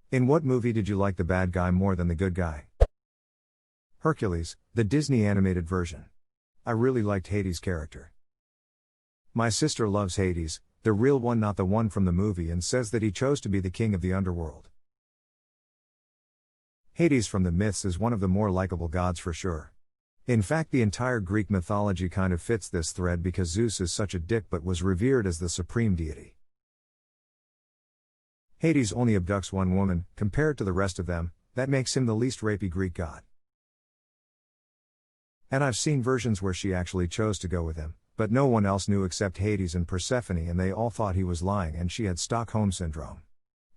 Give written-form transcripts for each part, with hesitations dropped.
In what movie did you like the bad guy more than the good guy? Hercules, the Disney animated version. I really liked Hades' character. My sister loves Hades, the real one, not the one from the movie, and says that he chose to be the king of the underworld. Hades from the myths is one of the more likable gods for sure. In fact, the entire Greek mythology kind of fits this thread because Zeus is such a dick but was revered as the supreme deity. Hades only abducts one woman, compared to the rest of them, that makes him the least rapey Greek god. And I've seen versions where she actually chose to go with him, but no one else knew except Hades and Persephone, and they all thought he was lying and she had Stockholm Syndrome.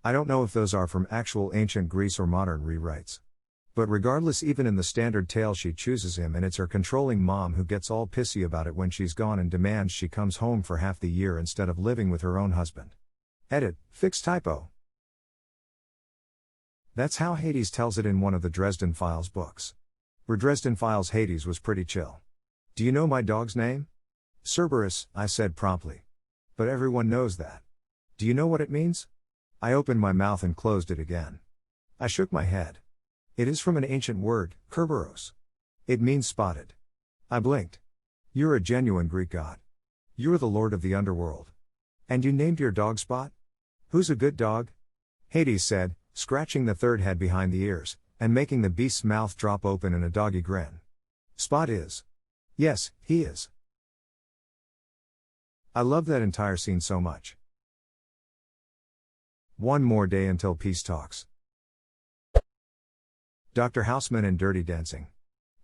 I don't know if those are from actual ancient Greece or modern rewrites. But regardless, even in the standard tale she chooses him, and it's her controlling mom who gets all pissy about it when she's gone and demands she comes home for half the year instead of living with her own husband. Edit, fix typo. That's how Hades tells it in one of the Dresden Files books. For Dresden Files, Hades was pretty chill. Do you know my dog's name? Cerberus, I said promptly. But everyone knows that. Do you know what it means? I opened my mouth and closed it again. I shook my head. It is from an ancient word, Kerberos. It means spotted. I blinked. You're a genuine Greek god. You're the lord of the underworld. And you named your dog Spot? Who's a good dog? Hades said, scratching the third head behind the ears, and making the beast's mouth drop open in a doggy grin. Spot is. Yes, he is. I love that entire scene so much. One more day until peace talks. Dr. Houseman and Dirty Dancing.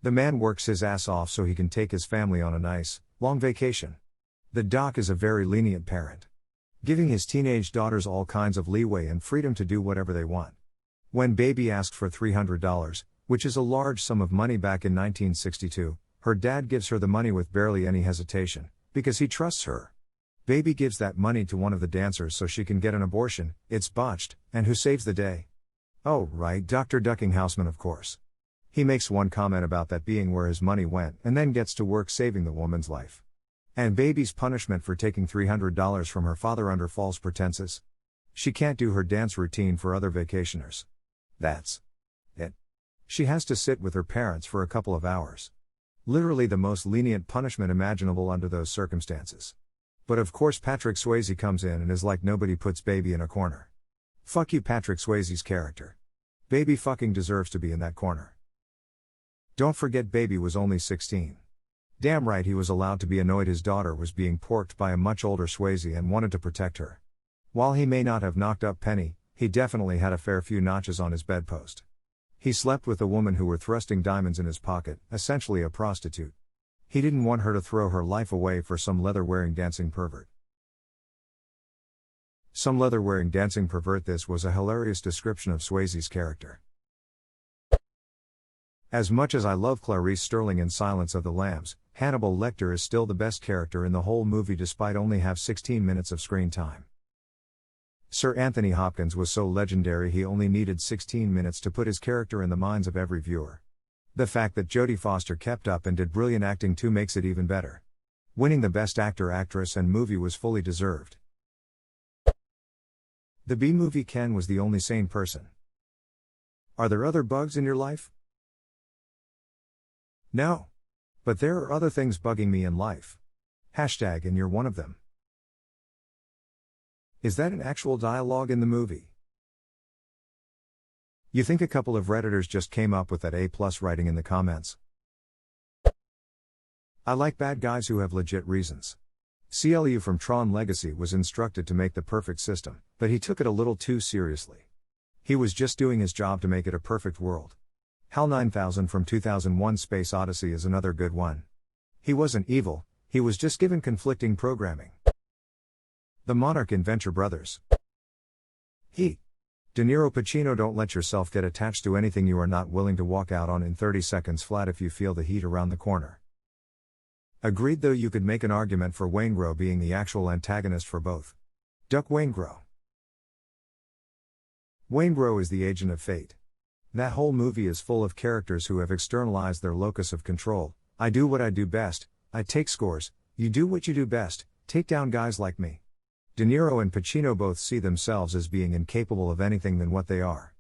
The man works his ass off so he can take his family on a nice, long vacation. The doc is a very lenient parent, giving his teenage daughters all kinds of leeway and freedom to do whatever they want. When Baby asked for $300, which is a large sum of money back in 1962, her dad gives her the money with barely any hesitation, because he trusts her. Baby gives that money to one of the dancers so she can get an abortion. It's botched, and who saves the day? Oh, right, Dr. Ducking Houseman, of course. He makes one comment about that being where his money went, and then gets to work saving the woman's life. And Baby's punishment for taking $300 from her father under false pretenses? She can't do her dance routine for other vacationers. That's it. She has to sit with her parents for a couple of hours. Literally the most lenient punishment imaginable under those circumstances. But of course Patrick Swayze comes in and is like, nobody puts Baby in a corner. Fuck you, Patrick Swayze's character. Baby fucking deserves to be in that corner. Don't forget, Baby was only 16. Damn right he was allowed to be annoyed his daughter was being porked by a much older Swayze and wanted to protect her. While he may not have knocked up Penny, he definitely had a fair few notches on his bedpost. He slept with a woman who were thrusting diamonds in his pocket, essentially a prostitute. He didn't want her to throw her life away for some leather-wearing dancing pervert. Some leather-wearing dancing pervert. This was a hilarious description of Swayze's character. As much as I love Clarice Sterling in Silence of the Lambs, Hannibal Lecter is still the best character in the whole movie despite only have 16 minutes of screen time. Sir Anthony Hopkins was so legendary he only needed 16 minutes to put his character in the minds of every viewer. The fact that Jodie Foster kept up and did brilliant acting too makes it even better. Winning the Best Actor, Actress and Movie was fully deserved. The B-movie Ken was the only sane person. Are there other bugs in your life? No. But there are other things bugging me in life. Hashtag and you're one of them. Is that an actual dialogue in the movie? You think a couple of Redditors just came up with that A+ writing in the comments? I like bad guys who have legit reasons. CLU from Tron Legacy was instructed to make the perfect system, but he took it a little too seriously. He was just doing his job to make it a perfect world. HAL 9000 from 2001 Space Odyssey is another good one. He wasn't evil, he was just given conflicting programming. The Monarch in Venture Brothers. Heat. De Niro Pacino. Don't let yourself get attached to anything you are not willing to walk out on in 30 seconds flat if you feel the heat around the corner. Agreed, though you could make an argument for Waingro being the actual antagonist for both. Duck Waingro. Waingro is the agent of fate. That whole movie is full of characters who have externalized their locus of control. I do what I do best, I take scores, you do what you do best, take down guys like me. De Niro and Pacino both see themselves as being incapable of anything than what they are.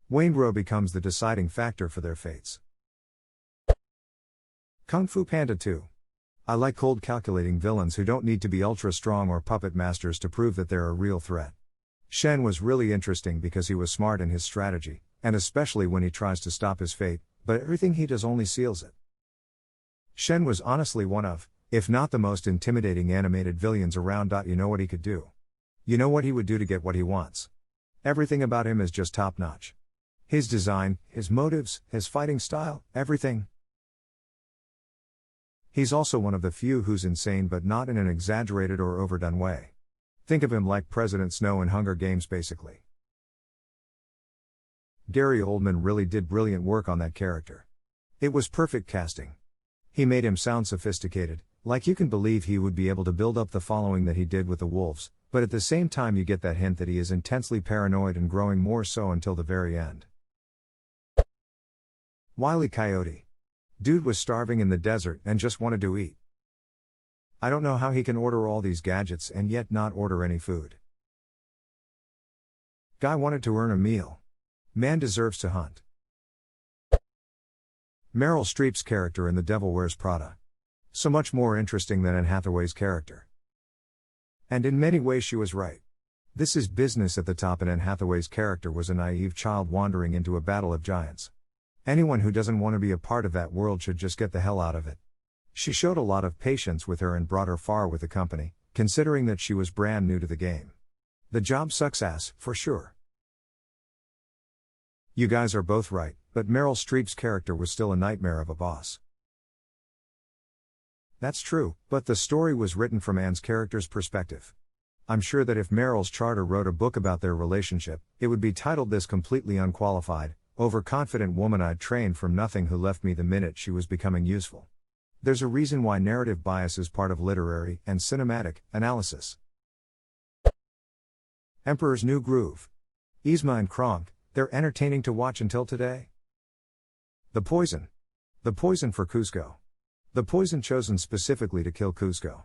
Waingro becomes the deciding factor for their fates. Kung Fu Panda 2. I like cold calculating villains who don't need to be ultra strong or puppet masters to prove that they're a real threat. Shen was really interesting because he was smart in his strategy, and especially when he tries to stop his fate, but everything he does only seals it. Shen was honestly one of, if not the most intimidating animated villains around. You know what he could do. You know what he would do to get what he wants. Everything about him is just top notch. His design, his motives, his fighting style, everything. He's also one of the few who's insane but not in an exaggerated or overdone way. Think of him like President Snow in Hunger Games basically. Gary Oldman really did brilliant work on that character. It was perfect casting. He made him sound sophisticated, like you can believe he would be able to build up the following that he did with the wolves, but at the same time you get that hint that he is intensely paranoid and growing more so until the very end. Wile E. Coyote. Dude was starving in the desert and just wanted to eat. I don't know how he can order all these gadgets and yet not order any food. Guy wanted to earn a meal. Man deserves to hunt. Meryl Streep's character in The Devil Wears Prada. So much more interesting than Anne Hathaway's character. And in many ways she was right. This is business at the top, and Anne Hathaway's character was a naive child wandering into a battle of giants. Anyone who doesn't want to be a part of that world should just get the hell out of it. She showed a lot of patience with her and brought her far with the company, considering that she was brand new to the game. The job sucks ass, for sure. You guys are both right, but Meryl Streep's character was still a nightmare of a boss. That's true, but the story was written from Anne's character's perspective. I'm sure that if Meryl's charter wrote a book about their relationship, it would be titled This Completely Unqualified, Overconfident Woman I'd Trained from Nothing Who Left Me the Minute She Was Becoming Useful. There's a reason why narrative bias is part of literary and cinematic analysis. Emperor's New Groove. Yzma and Kronk, they're entertaining to watch until today. The poison. The poison for Cusco. The poison chosen specifically to kill Cusco.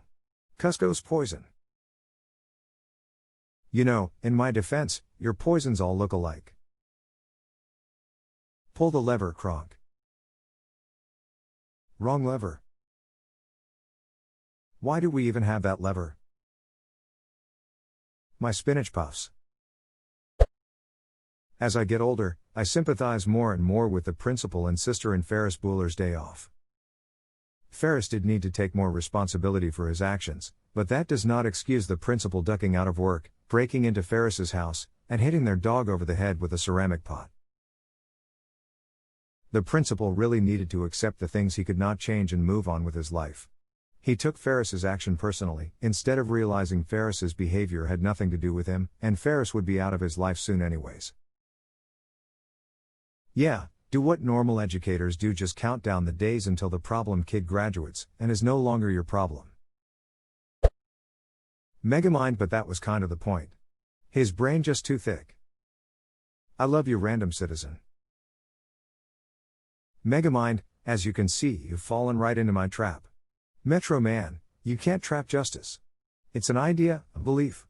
Cusco's poison. You know, in my defense, your poisons all look alike. Pull the lever, Kronk. Wrong lever. Why do we even have that lever? My spinach puffs. As I get older, I sympathize more and more with the principal and sister in Ferris Bueller's Day Off. Ferris did need to take more responsibility for his actions, but that does not excuse the principal ducking out of work, breaking into Ferris's house, and hitting their dog over the head with a ceramic pot. The principal really needed to accept the things he could not change and move on with his life. He took Ferris's action personally, instead of realizing Ferris's behavior had nothing to do with him, and Ferris would be out of his life soon anyways. Yeah, do what normal educators do, just count down the days until the problem kid graduates, and is no longer your problem. Megamind, but that was kind of the point. His brain just too thick. I love you, random citizen. Megamind, as you can see, you've fallen right into my trap. Metro Man, you can't trap justice. It's an idea, a belief.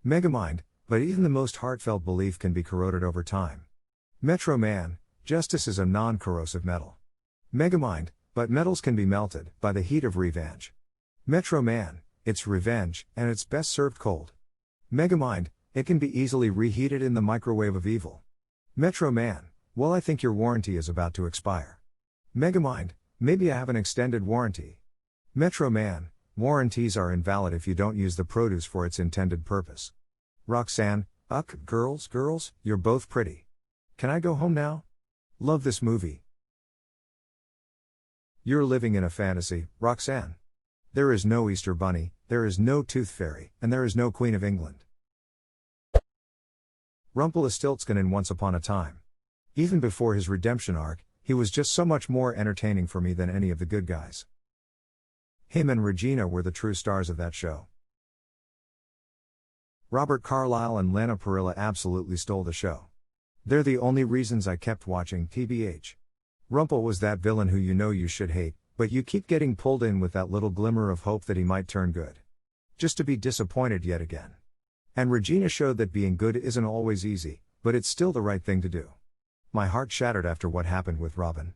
Megamind, but even the most heartfelt belief can be corroded over time. Metro Man, justice is a non-corrosive metal. Megamind, but metals can be melted by the heat of revenge. Metro Man, it's revenge, and it's best served cold. Megamind, it can be easily reheated in the microwave of evil. Metro Man, well, I think your warranty is about to expire. Megamind, maybe I have an extended warranty. Metro Man, warranties are invalid if you don't use the produce for its intended purpose. Roxanne, girls, you're both pretty. Can I go home now? Love this movie. You're living in a fantasy, Roxanne. There is no Easter Bunny, there is no Tooth Fairy, and there is no Queen of England. Rumpelstiltskin in Once Upon a Time. Even before his redemption arc, he was just so much more entertaining for me than any of the good guys. Him and Regina were the true stars of that show. Robert Carlyle and Lana Parrilla absolutely stole the show. They're the only reasons I kept watching, TBH. Rumpel was that villain who you know you should hate, but you keep getting pulled in with that little glimmer of hope that he might turn good. Just to be disappointed yet again. And Regina showed that being good isn't always easy, but it's still the right thing to do. My heart shattered after what happened with Robin.